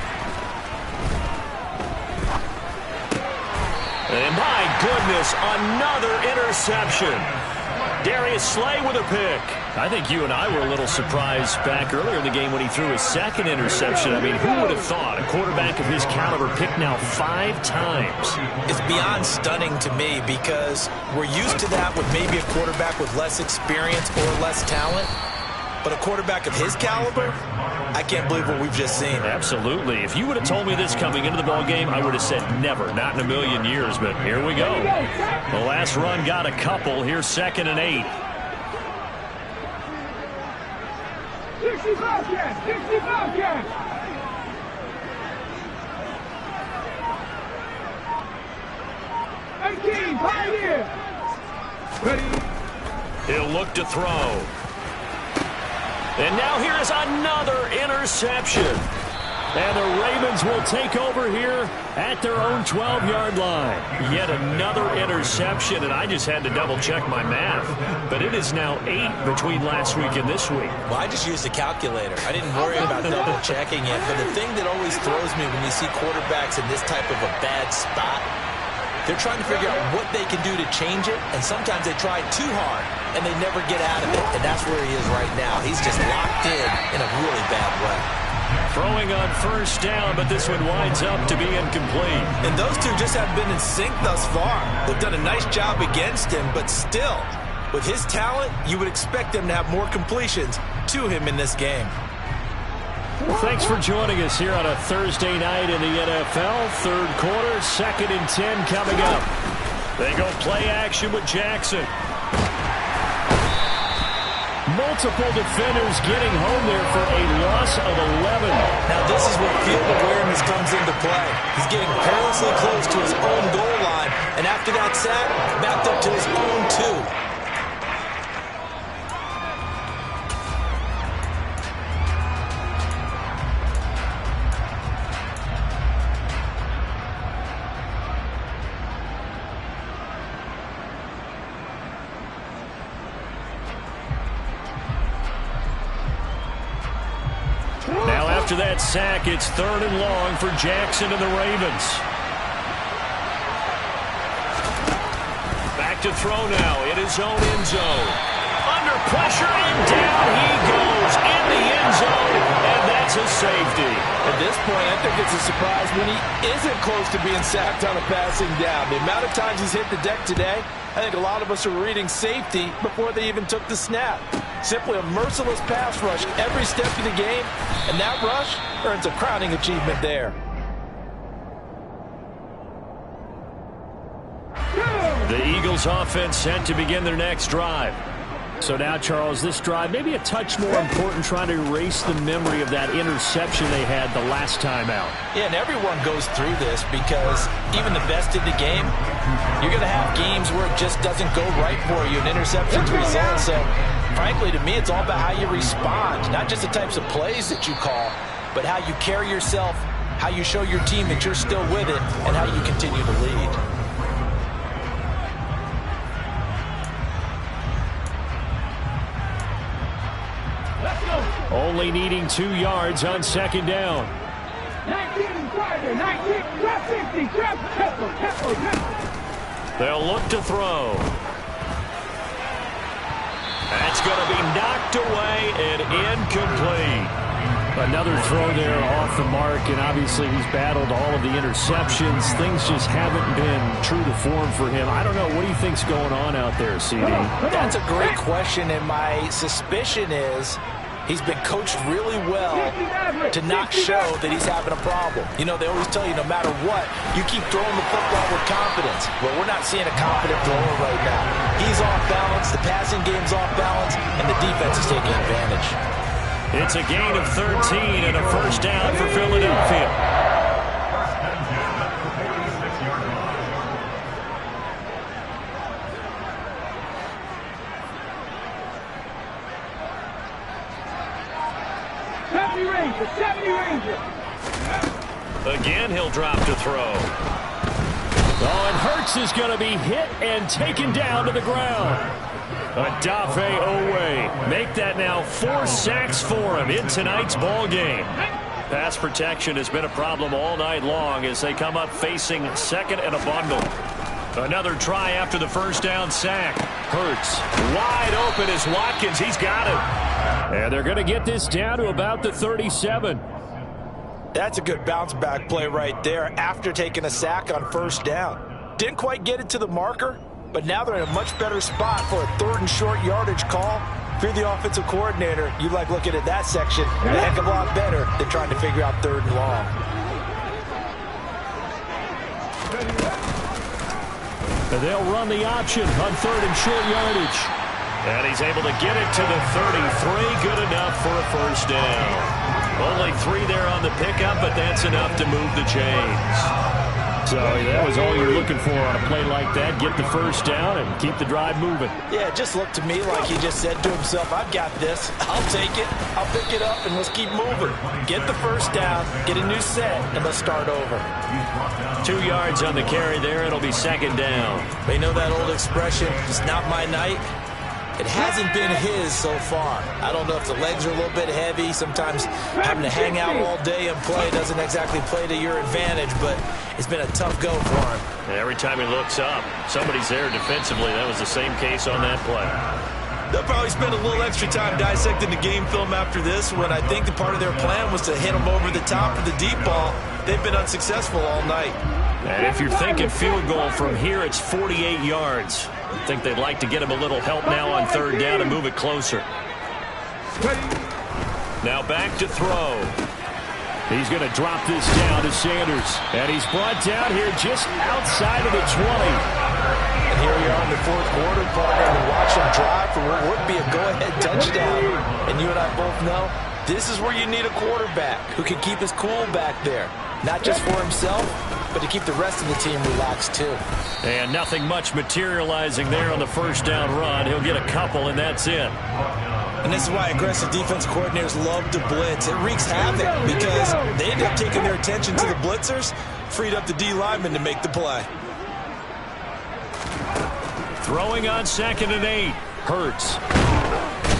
And my goodness, another interception. Darius Slay with a pick. I think you and I were a little surprised back earlier in the game when he threw his second interception. I mean, who would have thought a quarterback of his caliber picked now 5 times? It's beyond stunning to me because we're used to that with maybe a quarterback with less experience or less talent. But a quarterback of his caliber, I can't believe what we've just seen. Absolutely. If you would have told me this coming into the ball game, I would have said never, not in a million years. But here we go. The last run got a couple. Here's 2nd and 8. 65 catch, 65 catch. Pioneer. Ready. He'll look to throw. And now here is another interception. And the Ravens will take over here at their own 12-yard line. Yet another interception, and I just had to double-check my math. But it is now 8 between last week and this week. Well, I just used a calculator. I didn't worry about double-checking it. But the thing that always throws me when you see quarterbacks in this type of a bad spot, they're trying to figure out what they can do to change it, and sometimes they try too hard, and they never get out of it. And that's where he is right now. He's just locked in a really bad way. Throwing on 1st down, but this one winds up to be incomplete. And those two just haven't been in sync thus far. They've done a nice job against him, but still, with his talent, you would expect them to have more completions to him in this game. Thanks for joining us here on a Thursday night in the NFL. 3rd quarter, 2nd and 10 coming up. They go play action with Jackson. Multiple defenders getting home there for a loss of 11. Now this is where field awareness comes into play. He's getting perilously close to his own goal line, and after that sack, backed up to his own 2. After that sack, it's 3rd and long for Jackson and the Ravens. Back to throw now in his own end zone. Under pressure, and down he goes in the end zone, and that's a safety. At this point, I think it's a surprise when he isn't close to being sacked on a passing down. The amount of times he's hit the deck today, I think a lot of us are reading safety before they even took the snap. Simply a merciless pass rush every step of the game, and that rush earns a crowning achievement there. The Eagles offense set to begin their next drive. So now, Charles, this drive maybe a touch more important, trying to erase the memory of that interception they had the last time out. Yeah, and everyone goes through this because even the best in the game, you're going to have games where it just doesn't go right for you, and interceptions result. So, frankly, to me, it's all about how you respond, not just the types of plays that you call, but how you carry yourself, how you show your team that you're still with it, and how you continue to lead. Only needing 2 yards on 2nd down. 19, Friday, 19, trap 60, trap, tempo. They'll look to throw. That's going to be knocked away and incomplete. Another throw there off the mark, and obviously he's battled all of the interceptions. Things just haven't been true to form for him. I don't know. What do you think's going on out there, CD? That's a great question, and my suspicion is he's been coached really well to not show that he's having a problem. You know, they always tell you no matter what, you keep throwing the football with confidence. Well, we're not seeing a confident thrower right now. He's off balance, the passing game's off balance, and the defense is taking advantage. It's a gain of 13 and a 1st down for Philadelphia. Again, he'll drop to throw. Oh, and Hurts is going to be hit and taken down to the ground. Odafe Owe. Make that now 4 sacks for him in tonight's ball game. Pass protection has been a problem all night long as they come up facing 2nd and a bundle. Another try after the 1st down sack. Hurts wide open as Watkins. He's got it. And they're going to get this down to about the 37. That's a good bounce back play right there after taking a sack on first down. Didn't quite get it to the marker, but now they're in a much better spot for a 3rd and short yardage call. If you're the offensive coordinator, you like looking at that section a heck of a lot better than trying to figure out 3rd and long. And they'll run the option on 3rd and short yardage. And he's able to get it to the 33. Good enough for a first down. Only 3 there on the pickup, but that's enough to move the chains. So that was all you're looking for on a play like that. Get the first down and keep the drive moving. Yeah, it just looked to me like he just said to himself, I've got this. I'll take it. I'll pick it up, and let's keep moving. Get the first down, get a new set, and let's start over. 2 yards on the carry there. It'll be second down. They know that old expression, it's not my night. It hasn't been his so far. I don't know if the legs are a little bit heavy. Sometimes having to hang out all day and play doesn't exactly play to your advantage, but it's been a tough go for him. Every time he looks up, somebody's there defensively. That was the same case on that play. They'll probably spend a little extra time dissecting the game film after this, when I think the part of their plan was to hit him over the top of the deep ball. They've been unsuccessful all night. And if you're thinking field goal from here, it's 48 yards. I think they'd like to get him a little help now on 3rd down and move it closer. Now back to throw. He's going to drop this down to Sanders. And he's brought down here just outside of the 20. And here we are in the 4th quarter, partner, and watch him drive for what would be a go-ahead touchdown. And you and I both know this is where you need a quarterback who can keep his cool back there. Not just for himself, but to keep the rest of the team relaxed too. And nothing much materializing there on the first down run. He'll get a couple, and that's it. And this is why aggressive defense coordinators love to blitz. It wreaks havoc because they end up taking their attention to the blitzers, freed up the D lineman to make the play. Throwing on 2nd and 8. Hurts.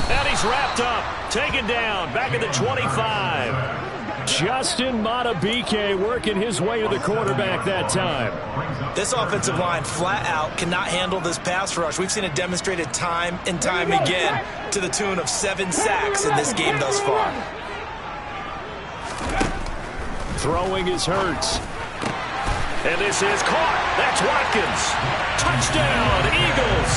And he's wrapped up. Taken down. Back at the 25. Justin Madubuike working his way to the quarterback that time. This offensive line flat out cannot handle this pass rush. We've seen it demonstrated time and time again to the tune of 7 sacks in this game thus far. Throwing is Hurts. And this is caught. That's Watkins. Touchdown, Eagles.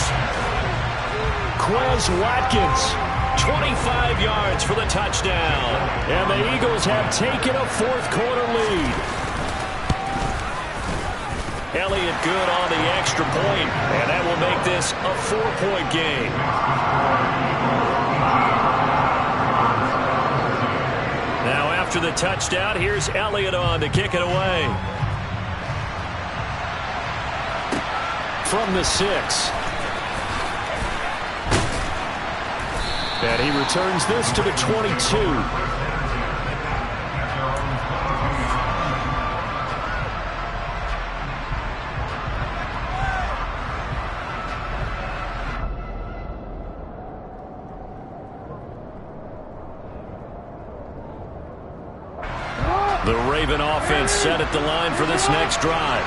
Quez Watkins. 25 yards for the touchdown. And the Eagles have taken a 4th quarter lead. Elliott good on the extra point, and that will make this a 4-point game. Now after the touchdown, here's Elliott on to kick it away. From the 6. And he returns this to the 22. The Raven offense set at the line for this next drive.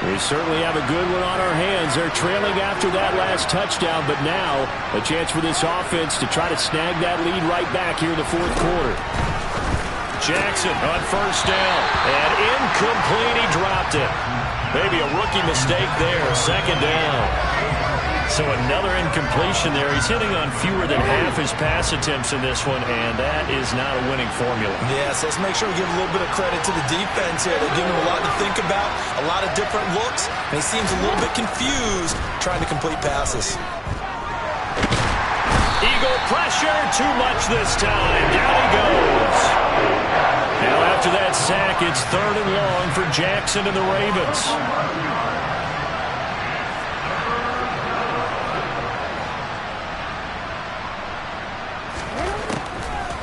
We certainly have a good one on our hands. They're trailing after that last touchdown, but now a chance for this offense to try to snag that lead right back here in the 4th quarter. Jackson on first down, and incomplete. He dropped it. Maybe a rookie mistake there. 2nd down. So another incompletion there. He's hitting on fewer than half his pass attempts in this one, and that is not a winning formula. Yes, let's make sure we give a little bit of credit to the defense here. They're giving him a lot to think about, a lot of different looks, and he seems a little bit confused trying to complete passes. Eagle pressure, too much this time. Down he goes. Now after that sack, it's 3rd and long for Jackson and the Ravens.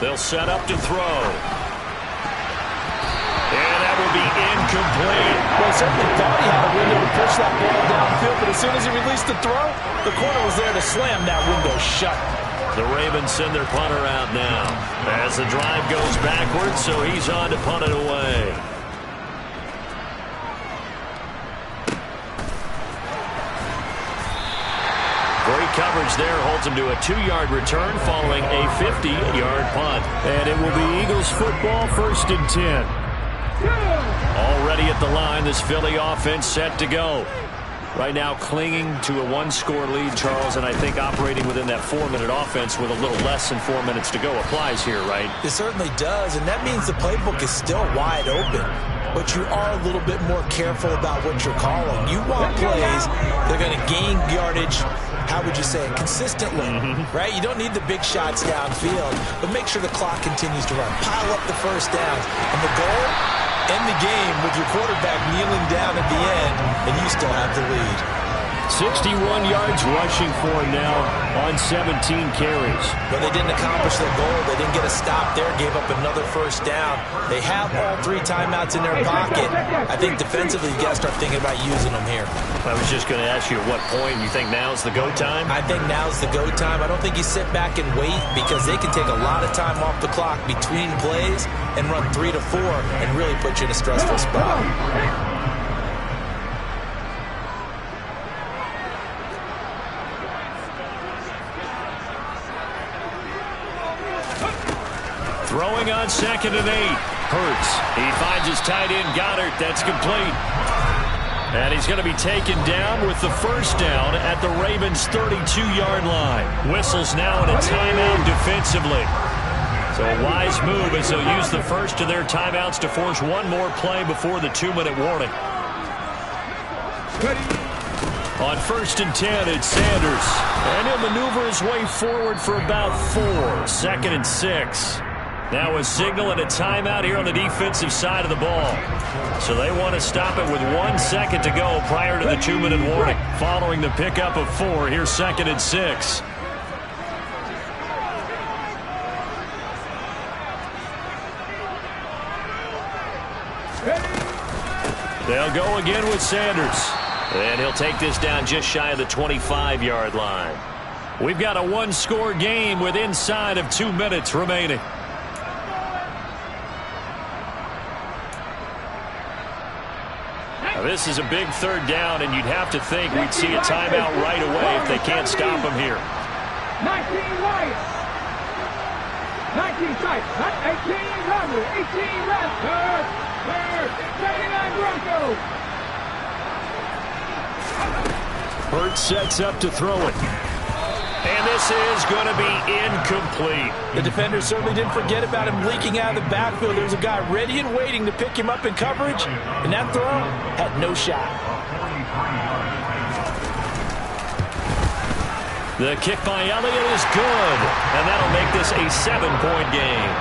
They'll set up to throw. And that will be incomplete. Well, he certainly thought he had a window to push that ball downfield, but as soon as he released the throw, the corner was there to slam that window shut. The Ravens send their punter out now as the drive goes backwards, so he's on to punt it away. Great coverage there holds him to a 2-yard return following a 50-yard punt. And it will be Eagles football, 1st and 10. Already at the line, this Philly offense set to go. Right now clinging to a 1-score lead, Charles, and I think operating within that 4-minute offense with a little less than 4 minutes to go applies here, right? It certainly does, and that means the playbook is still wide open. But you are a little bit more careful about what you're calling. You want plays that are going to gain yardage, how would you say it, consistently, right? You don't need the big shots downfield, but make sure the clock continues to run. Pile up the first downs. And the goal, end the game with your quarterback kneeling down at the end, and you still have the lead. 61 yards rushing for him now on 17 carries. But they didn't accomplish their goal. They didn't get a stop there, gave up another first down. They have all 3 timeouts in their pocket. I think defensively you got to start thinking about using them here. I was just going to ask you at what point you think now's the go time? I think now's the go time. I don't think you sit back and wait because they can take a lot of time off the clock between plays and run 3 to 4 and really put you in a stressful spot. Throwing on 2nd and 8. Hurts. He finds his tight end, Goddard. That's complete. And he's going to be taken down with the first down at the Ravens' 32-yard line. Whistles now in a timeout defensively. So a wise move as they'll use the first of their timeouts to force one more play before the 2-minute warning. On 1st and 10, it's Sanders. And he'll maneuver his way forward for about 4. 2nd and 6. Now a signal and a timeout here on the defensive side of the ball. So they want to stop it with 1 second to go prior to the 2-minute warning. Following the pickup of 4, here's 2nd and 6. They'll go again with Sanders. And he'll take this down just shy of the 25-yard line. We've got a 1-score game with inside of 2 minutes remaining. Now, this is a big 3rd down, and you'd have to think we'd see a timeout right away if they can't stop him here. 19 Lions. 19 sight. 18 Robert. 18 left. Third. 39 Broncos. Hurts sets up to throw it. And this is going to be incomplete. The defender certainly didn't forget about him leaking out of the backfield. There was a guy ready and waiting to pick him up in coverage, and that throw had no shot. The kick by Elliott is good, and that'll make this a 7-point game.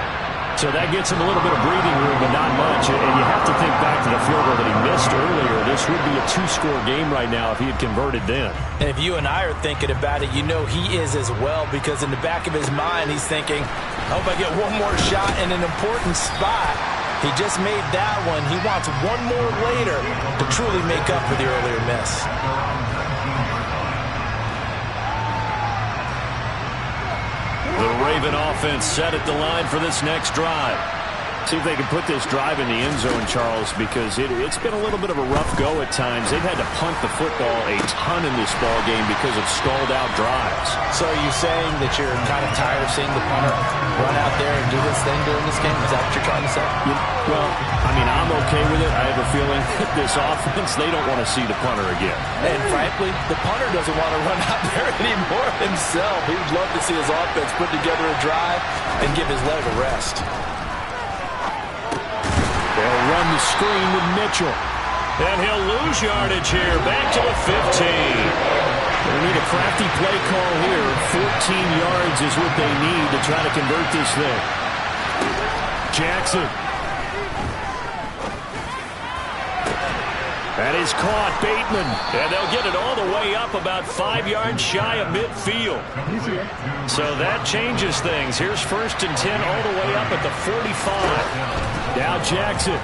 So that gets him a little bit of breathing room, but not much. And you have to think back to the field goal that he missed earlier. This would be a 2-score game right now if he had converted then. And if you and I are thinking about it, you know he is as well, because in the back of his mind, he's thinking, I hope I get one more shot in an important spot. He just made that one. He wants one more later to truly make up for the earlier miss. The Raven offense set at the line for this next drive. See if they can put this drive in the end zone, Charles, because it's been a little bit of a rough go at times. They've had to punt the football a ton in this ball game because of stalled-out drives. So are you saying that you're kind of tired of seeing the punter run out there and do this thing during this game? Is that what you're trying to say? Well, I mean, I'm okay with it. I have a feeling this offense, they don't want to see the punter again. And frankly, the punter doesn't want to run out there anymore himself. He would love to see his offense put together a drive and give his leg a rest. They'll run the screen with Mitchell. And he'll lose yardage here. Back to the 15. They need a crafty play call here. 14 yards is what they need to try to convert this thing. Jackson. That is caught. Bateman. And they'll get it all the way up about 5 yards shy of midfield. So that changes things. Here's 1st and 10 all the way up at the 45. Now Jackson.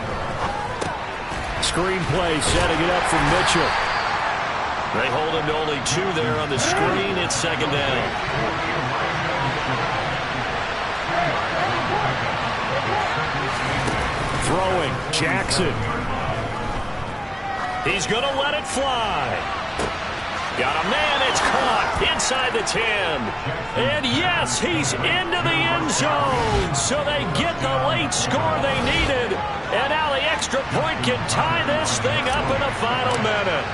Screenplay setting it up for Mitchell. They hold him to only 2 there on the screen. It's 2nd down. Throwing. Jackson. He's going to let it fly. Got a man. It's caught inside the 10. And yes, he's into the end zone. So they get the late score they needed. And now the extra point can tie this thing up in the final minute.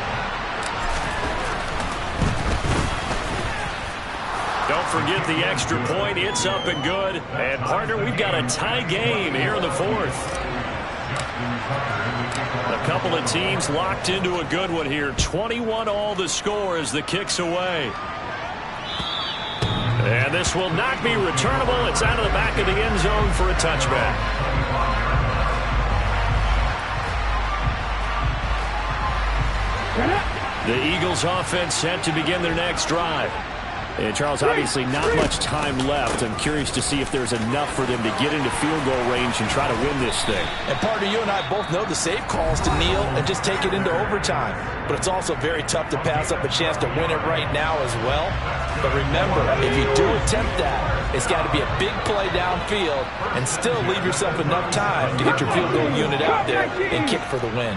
Don't forget the extra point. It's up and good. And, partner, we've got a tie game here in the fourth. A couple of teams locked into a good one here. 21-all the score as the kick's away. And this will not be returnable. It's out of the back of the end zone for a touchback. The Eagles offense set to begin their next drive. And Charles, obviously not much time left. I'm curious to see if there's enough for them to get into field goal range and try to win this thing. And partner, you and I both know the safe calls to kneel and just take it into overtime. But it's also very tough to pass up a chance to win it right now as well. But remember, if you do attempt that, it's got to be a big play downfield and still leave yourself enough time to get your field goal unit out there and kick for the win.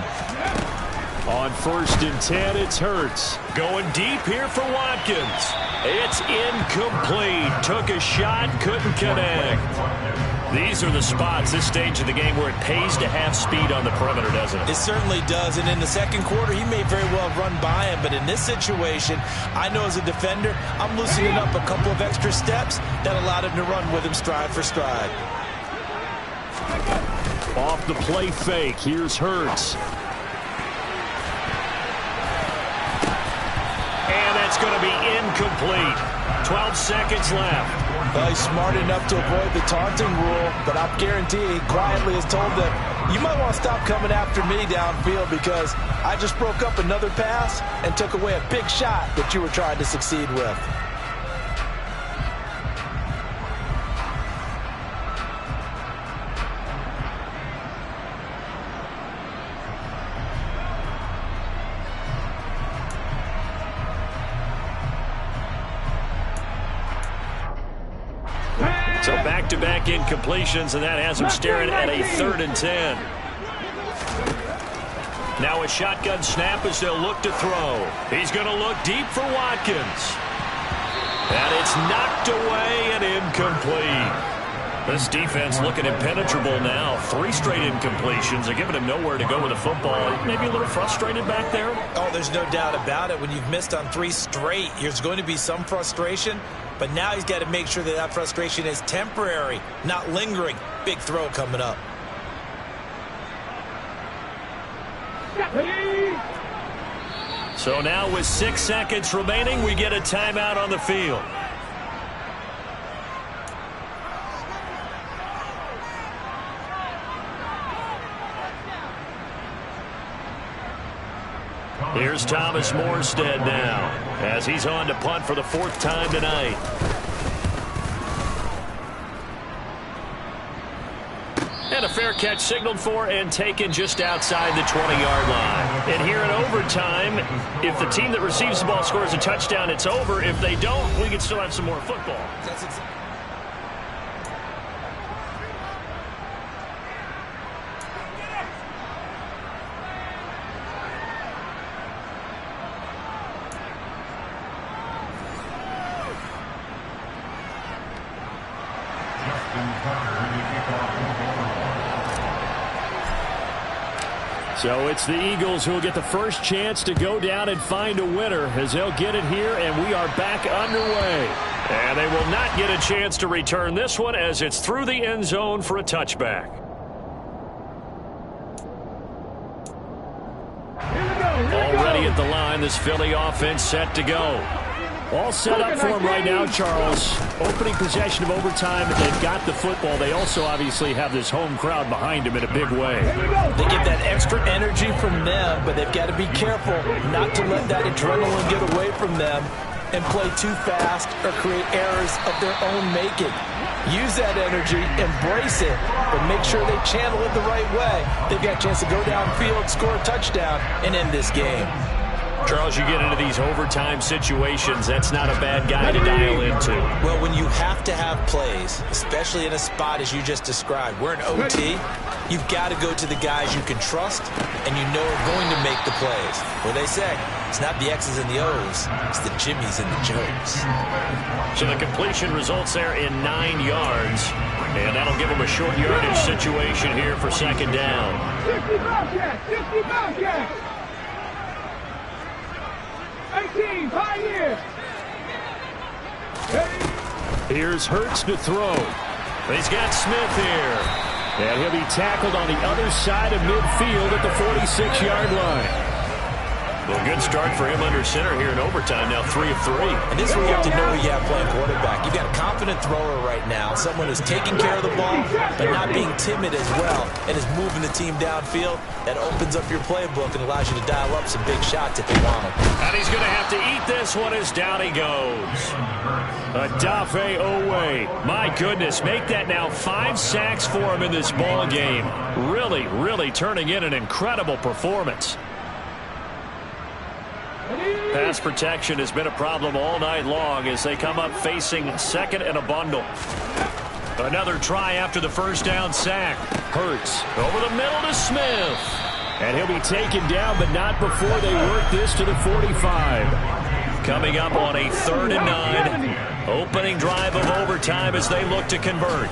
On 1st and 10, it's Hurts. Going deep here for Watkins. It's incomplete. Took a shot, couldn't connect. These are the spots, this stage of the game, where it pays to have speed on the perimeter, doesn't it? It certainly does, and in the second quarter, he may very well run by him, but in this situation, I know as a defender, I'm loosening up a couple of extra steps that allowed him to run with him stride for stride. Off the play fake, here's Hurts. It's going to be incomplete. 12 seconds left. Well, he's smart enough to avoid the taunting rule, but I guarantee he quietly has told them, you might want to stop coming after me downfield because I just broke up another pass and took away a big shot that you were trying to succeed with. So back-to-back incompletions, and that has him staring at a 3rd and 10. Now a shotgun snap as they'll look to throw. He's going to look deep for Watkins. And it's knocked away and incomplete. This defense looking impenetrable now. 3 straight incompletions. They're giving him nowhere to go with the football. Maybe a little frustrated back there? Oh, there's no doubt about it. When you've missed on 3 straight, there's going to be some frustration. But now he's got to make sure that that frustration is temporary, not lingering. Big throw coming up. So now with 6 seconds remaining, we get a timeout on the field. Here's Thomas Morstead now as he's on to punt for the 4th time tonight. And a fair catch signaled for and taken just outside the 20-yard line. And here in overtime, if the team that receives the ball scores a touchdown, it's over. If they don't, we can still have some more football. So it's the Eagles who will get the first chance to go down and find a winner as they'll get it here, and we are back underway. And they will not get a chance to return this one as it's through the end zone for a touchback. Already at the line, this Philly offense set to go. All set up for him right now, Charles. Opening possession of overtime, they've got the football. They also obviously have this home crowd behind them in a big way. They get that extra energy from them, but they've got to be careful not to let that adrenaline get away from them and play too fast or create errors of their own making. Use that energy, embrace it, but make sure they channel it the right way. They've got a chance to go downfield, score a touchdown, and end this game. Charles, you get into these overtime situations, that's not a bad guy to dial into. Well, when you have to have plays, especially in a spot as you just described, we're in OT, you've got to go to the guys you can trust and you know are going to make the plays. What they say, it's not the X's and the O's, it's the Jimmies and the Joes. So the completion results there in 9 yards, and that'll give them a short yardage situation here for second down. 60 Bobcats! 60 Bobcats! 18, Pioneers! Here's Hurts to throw. He's got Smith here. And he'll be tackled on the other side of midfield at the 46-yard line. Well, good start for him under center here in overtime. Now 3 of 3. And this is where you have to know who you have playing quarterback. You've got a confident thrower right now, someone who's taking care of the ball, but not being timid as well, and is moving the team downfield. That opens up your playbook and allows you to dial up some big shots if you want them. And he's going to have to eat this one as down he goes. Odafe Owe. My goodness, make that now 5 sacks for him in this ball game. Really, really turning in an incredible performance. Pass protection has been a problem all night long as they come up facing second and a bundle. Another try after the first down sack. Hurts over the middle to Smith. And he'll be taken down, but not before they work this to the 45. Coming up on a 3rd and 9. Opening drive of overtime as they look to convert.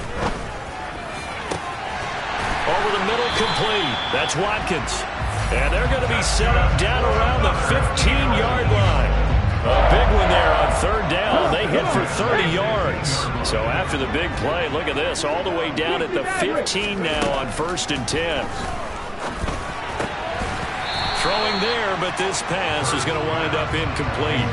Over the middle, complete. That's Watkins. And they're going to be set up down around the 15-yard line. A big one there on 3rd down. They hit for 30 yards. So after the big play, look at this, all the way down at the 15 now on 1st and 10. Throwing there, but this pass is going to wind up incomplete.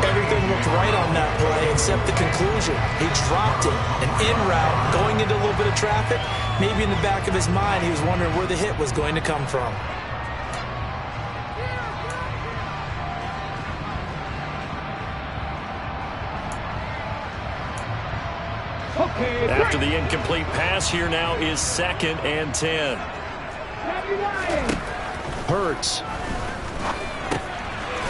Everything looked right on that play except the conclusion. He dropped it. An in route, going into a little bit of traffic. Maybe in the back of his mind, he was wondering where the hit was going to come from. After the incomplete pass, here now is 2nd and 10. Hurts.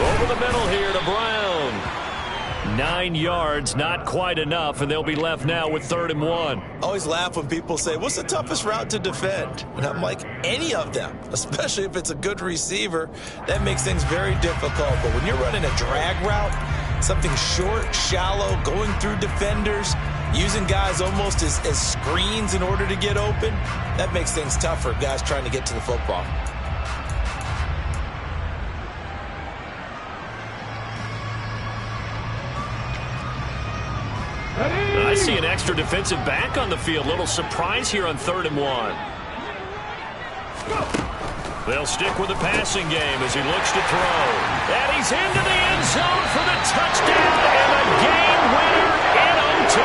Over the middle here to Brown. 9 yards, not quite enough, and they'll be left now with 3rd and 1. I always laugh when people say, what's the toughest route to defend? And I'm like, any of them, especially if it's a good receiver. That makes things very difficult. But when you're running a drag route, something short, shallow, going through defenders, using guys almost as screens in order to get open, that makes things tougher, guys trying to get to the football. I see an extra defensive back on the field. Little surprise here on 3rd and 1. They'll stick with the passing game as he looks to throw. And he's into the end zone for the touchdown and a game winner in OT.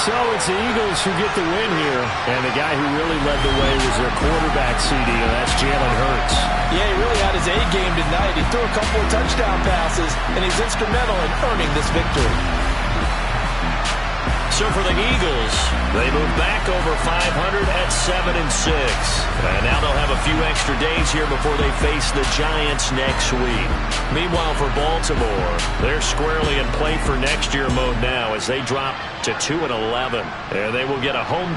So it's the Eagles who get the win here. And the guy who really led the way was their quarterback, CD, and that's Jalen Hurts. Yeah, he really had his A game tonight. He threw a couple of touchdown passes, and he's instrumental in earning this victory. So for the Eagles, they move back over 500 at 7-6. And now they'll have a few extra days here before they face the Giants next week. Meanwhile, for Baltimore, they're squarely in play for next year mode now as they drop to 2-11. And they will get a home